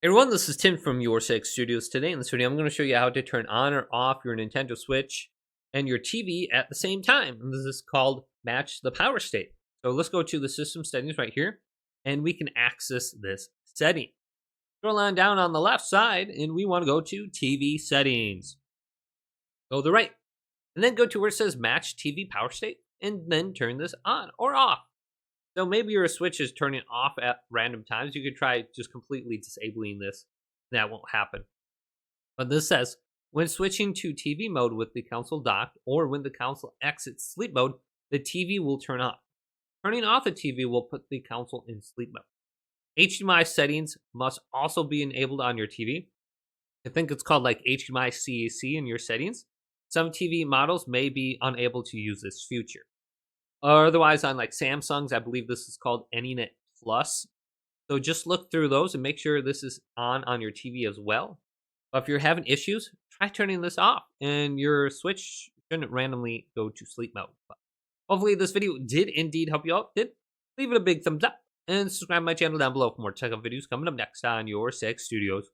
Hey everyone, this is Tim from YourSixStudios. Today in this video, I'm going to show you how to turn on or off your Nintendo Switch and your TV at the same time. And this is called Match the Power State. So let's go to the system settings right here, and we can access this setting. Scroll on down on the left side, and we want to go to TV settings. Go to the right, and then go to where it says Match TV Power State, and then turn this on or off. So maybe your Switch is turning off at random times. You could try just completely disabling this. That won't happen. But this says, when switching to TV mode with the console docked, or when the console exits sleep mode, the TV will turn off. Turning off the TV will put the console in sleep mode. HDMI settings must also be enabled on your TV. I think it's called like HDMI CAC in your settings. Some TV models may be unable to use this feature. Otherwise, on like Samsung's, I believe this is called AnyNet Plus. So just look through those and make sure this is on your TV as well. But if you're having issues, try turning this off, and your Switch shouldn't randomly go to sleep mode. But hopefully this video did indeed help you out. Did leave it a big thumbs up and subscribe to my channel down below for more tech videos coming up next on Your Six Studios.